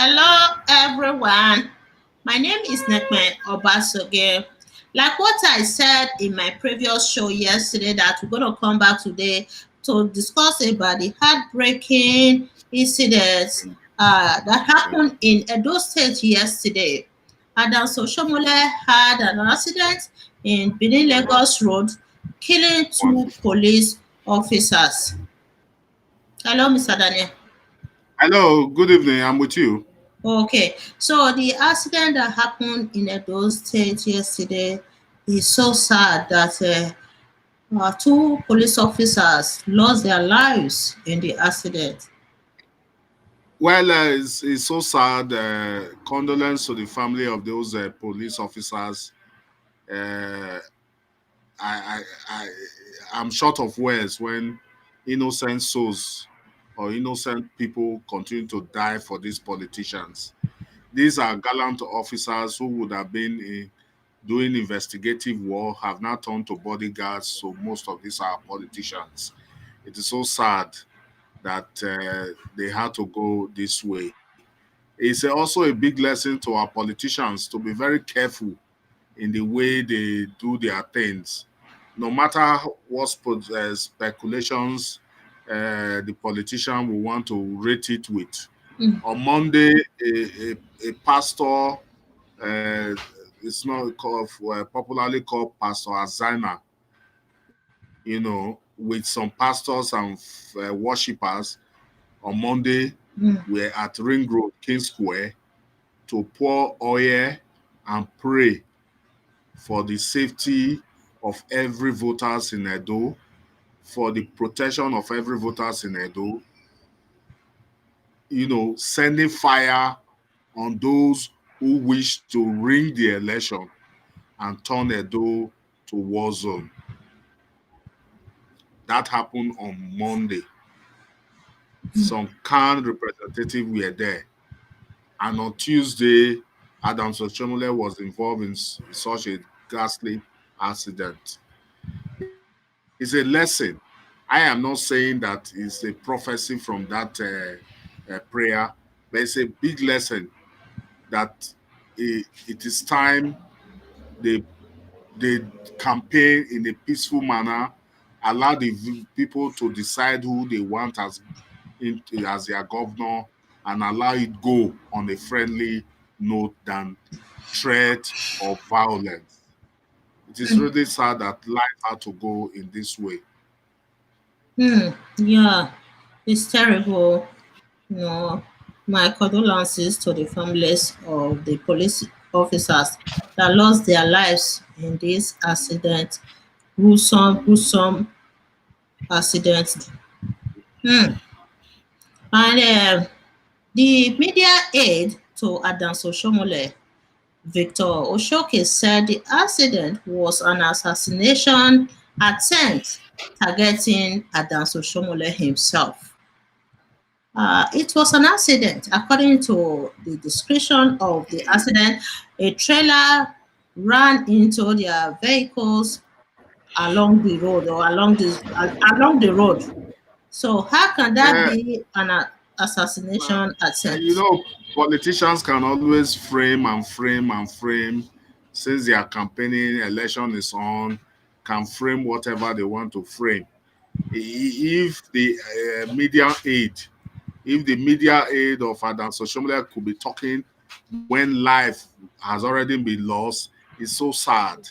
Hello, everyone. My name is Nekme Obasoge. Like what I said in my previous show yesterday, that we're going to come back today to discuss about the heartbreaking incidents that happened in Edo State yesterday. Adam Soshomole had an accident in Benin Lagos Road, killing two police officers. Hello, Mr. Daniel. Hello, good evening. I'm with you. Okay, so the accident that happened in Edo State yesterday is so sad that two police officers lost their lives in the accident. Well, it's so sad. Condolence to the family of those police officers. Uh, I, I, I, I'm short of words when innocent souls or innocent people continue to die for these politicians. These are gallant officers who would have been doing investigative work, have now turned to bodyguards. So most of these are politicians. It is so sad that they had to go this way. It's also a big lesson to our politicians to be very careful in the way they do their things. No matter what speculations the politician will want to rate it with. Mm. On Monday, a pastor, uh, it's not called, popularly called Pastor Azana, with some pastors and worshippers on Monday, Mm. we're at Ring Road, King Square, to pour oil and pray for the safety of every voters in Edo, for the protection of every voters in Edo, sending fire on those who wish to ring the election and turn Edo to war zone. That happened on Monday. Some can representatives were there. And on Tuesday, Adams Oshomhole was involved in such a ghastly accident. It's a lesson. I am not saying that it's a prophecy from that prayer, but it's a big lesson that it is time they they campaign in a peaceful manner, allow the people to decide who they want as their governor, and allow it go on a friendly note than threat or violence. It is really sad that life had to go in this way. Yeah, it's terrible. You know, my condolences to the families of the police officers that lost their lives in this accident. Gruesome accident. Hmm. And the media aide to Adam Soshomole, Victor Oshioke, said the accident was an assassination attempt targeting Adam Soshomole himself. It was an accident. According to the description of the accident, a trailer ran into their vehicles along the road or along the road. So how can that Uh, be an assassination attempt? Politicians can always frame and frame and frame since they are campaigning, election is on, can frame whatever they want to frame. If the media aid of Adam Soshomole could be talking when life has already been lost, it's so sad.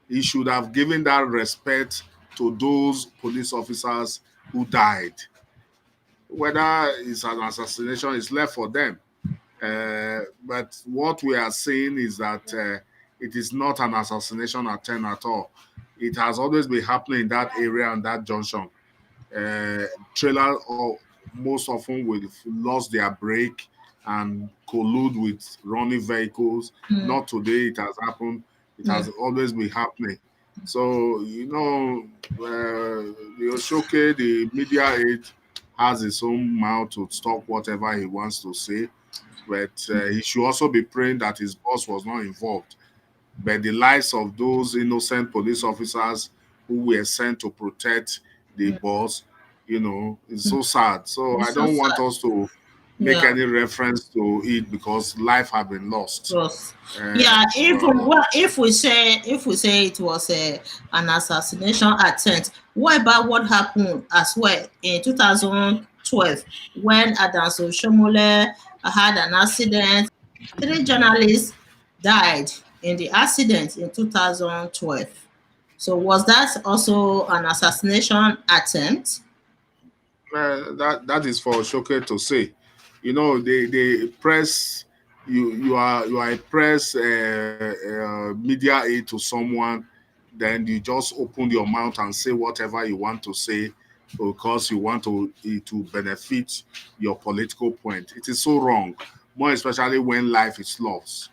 He should have given that respect to those police officers who died. Whether it's an assassination is left for them. But what we are saying is that it is not an assassination attempt at all. It has always been happening in that area and that junction. Trailer most often will lost their brake and collude with running vehicles. Mm, Not today, it has happened. It mm, has always been happening. So, the Oshioke, the media aid, has his own mouth to talk whatever he wants to say, but he should also be praying that his boss was not involved. But the lives of those innocent police officers who were sent to protect the mm, boss, is so sad. So I it's so don't want sad. us to make Yeah. any reference to it because life had been lost. Yes. Uh, Yeah, even so well, if we say it was an assassination attempt, what about what happened as well in 2012 when Adams Oshomole had an accident? Three journalists died in the accident in 2012. So was that also an assassination attempt? that is for Oshoke to say. You know, they press you are a press media aid to someone, then you just open your mouth and say whatever you want to say because you want it to benefit your political point. It is so wrong, more especially when life is lost.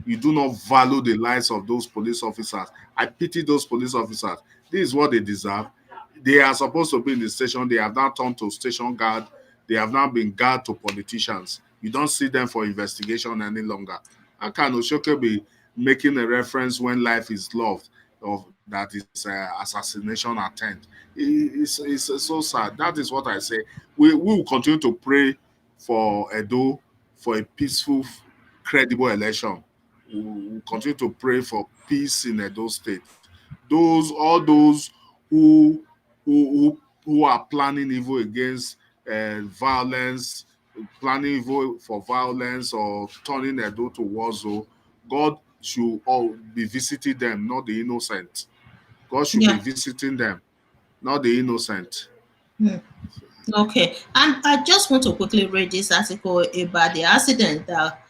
You do not value the lives of those police officers. I pity those police officers. This is what they deserve. They are supposed to be in the station. They have now turned to station guard. They have now been guard to politicians. You don't see them for investigation any longer. How can Oshoke be making a reference when life is loved of that is assassination attempt? It's so sad. That is what I say. We will continue to pray for Edo for a peaceful, credible election. We will continue to pray for peace in Edo State. All those who who are planning evil against violence, planning evil for violence or turning Edo to war zone, God should all be visiting them, not the innocent. God should be Yeah. visiting them, not the innocent. Hmm. Okay. And I just want to quickly read this article about the accident that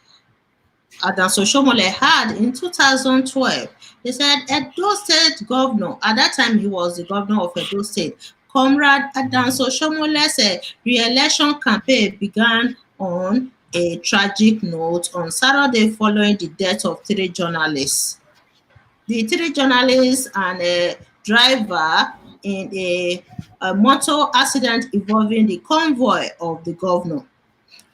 Adams Oshomole had in 2012. They said Edo State governor, at that time he was the governor of Edo State, Comrade Adams Oshomole's re-election campaign began on a tragic note on Saturday following the death of three journalists. The three journalists and a driver in a motor accident involving the convoy of the governor.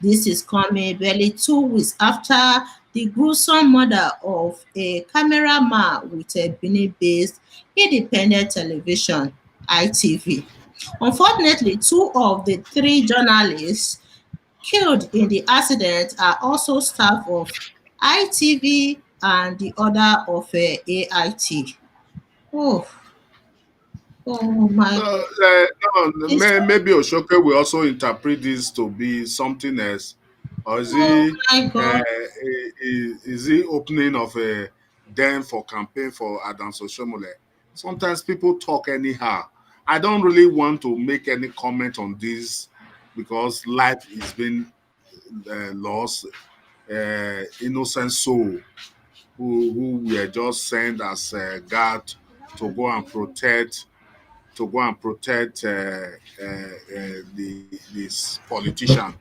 This is coming barely 2 weeks after the gruesome murder of a cameraman with a Benin-based independent television, ITV. Unfortunately, two of the three journalists killed in the accident are also staff of ITV and the other of AIT. Oh, oh my, it's, Maybe Oshoke will also interpret this to be something else, or oh my God. is he opening of a den for campaign for Adams Oshomole? Sometimes people talk anyhow. I don't really want to make any comment on this because life is being lost. Innocent soul who were just sent as guard to go and protect this politician.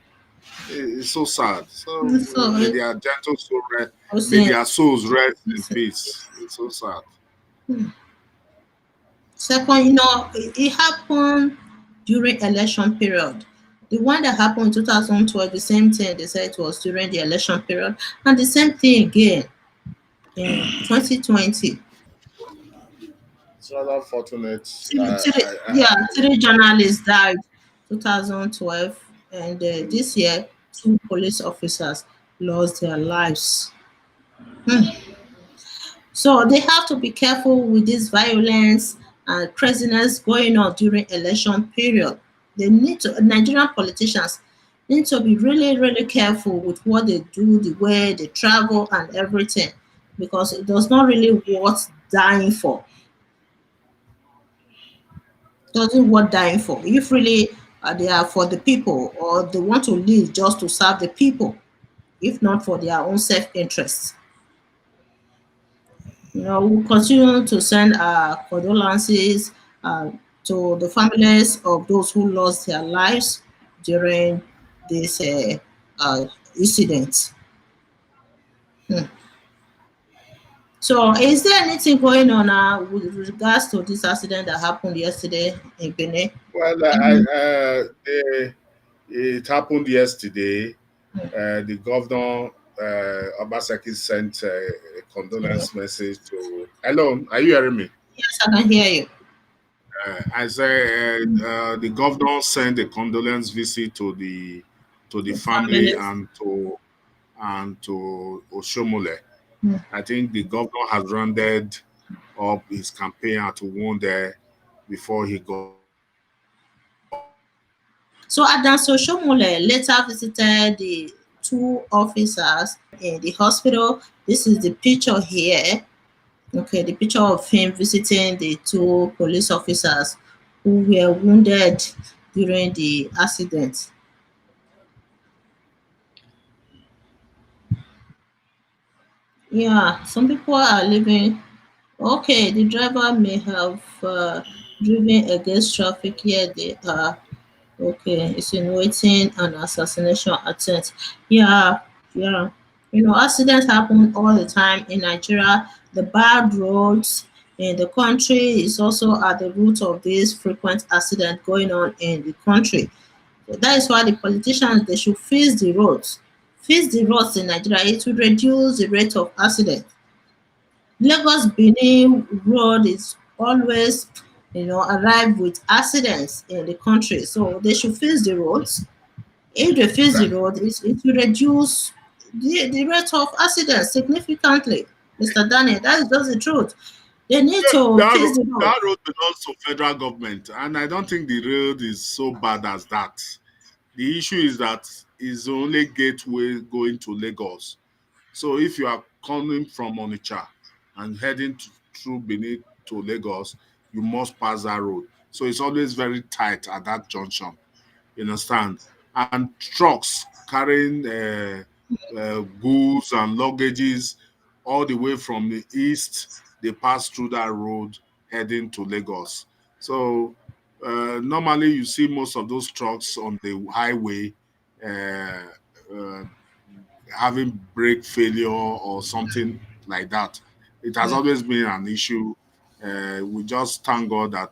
It's so sad. So may So, their gentle soul rest, I may say, their souls rest in peace. It's so sad. second, it happened during election period. The one that happened in 2012, the same thing, they said it was during the election period. And the same thing again in 2020. It's rather fortunate. Yeah, three journalists died 2012. And this year, two police officers lost their lives. So they have to be careful with this violence and craziness going on during election period. Nigerian politicians need to be really, really careful with what they do, the way they travel and everything, because it does not really worth dying for. Doesn't worth dying for. If really they are for the people or they want to live just to serve the people, if not for their own self-interest. We'll continue to send our condolences uh, to the families of those who lost their lives during this incident. So, is there anything going on with regards to this accident that happened yesterday in Benin? Well, it happened yesterday. The governor Obaseki sent a condolence message to. Hello, are you hearing me? Yes, I can hear you. I say the governor sent a condolence visit to the to the The family families. and to Oshiomhole. Hmm. I think the governor has rounded up his campaign at one there before he got So Adams Oshomole later visited the two officers in the hospital. This is the picture here. Okay, the picture of him visiting the two police officers who were wounded during the accident. Yeah, some people are living. Okay, the driver may have driven against traffic. Here they are. Okay, insinuating an assassination attempt. Yeah, yeah. You know, accidents happen all the time in Nigeria. The bad roads in the country is also at the root of these frequent accidents going on in the country. So that is why the politicians they should fix the roads. Fix the roads in Nigeria. It will reduce the rate of accidents. Lagos Benin road is always, arrive with accidents in the country. So they should fix the roads. If they fix the road, it will reduce the rate of accidents significantly. Mr. Daniel, that is just the truth. They need to fix the road. that road belongs to federal government, and I don't think the road is so bad as that. The issue is that it's only gateway going to Lagos. So if you are coming from Onitsha and heading through Benin to Lagos, you must pass that road. So it's always very tight at that junction. You understand? And trucks carrying goods and luggages all the way from the east, they pass through that road heading to Lagos. So normally you see most of those trucks on the highway uh, uh, having brake failure or something like that. It has Mm, always been an issue. We just thank God that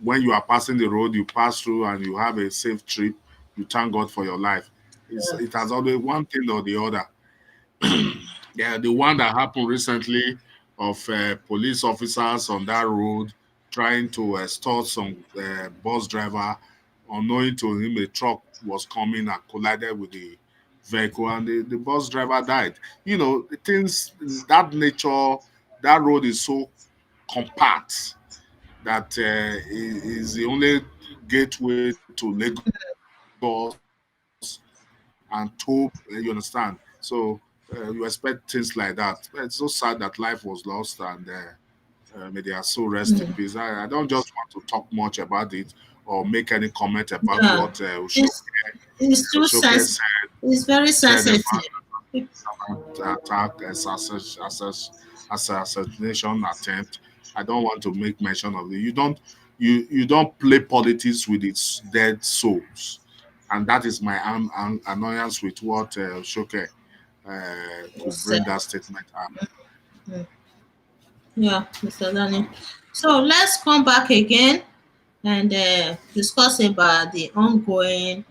when you are passing the road, you pass through and you have a safe trip. You thank God for your life. It has always one thing or the other. Yeah, the one that happened recently of police officers on that road trying to extort some bus driver, unknowing to him a truck was coming and collided with the vehicle, and the bus driver died. You know, things that nature, that road is so compact that is the only gateway to Lagos and Tob. You understand? So you expect things like that. But it's so sad that life was lost, and may their soul rest in peace. I don't just want to talk much about it or make any comment about what yeah, it's too Oshioke sensitive. It's very said about sensitive. attack, assassination attempt. I don't want to make mention of it. You don't play politics with its dead souls, and that is my annoyance with what Shoke could It's, bring that statement up. mm, yeah, Mr. Daniel. So let's come back again and discuss about the ongoing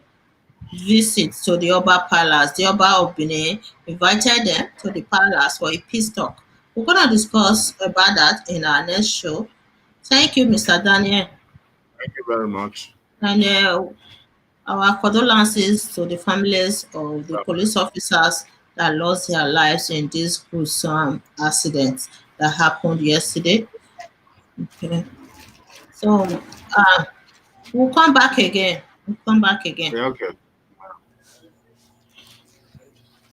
visit to the Oba Palace. The Oba of Benin invited them to the palace for a peace talk. We're going to discuss about that in our next show. Thank you, Mr. Daniel. Thank you very much. And our condolences to the families of the police officers that lost their lives in this gruesome accident that happened yesterday. Okay. So we'll come back again. We'll come back again. Yeah, okay.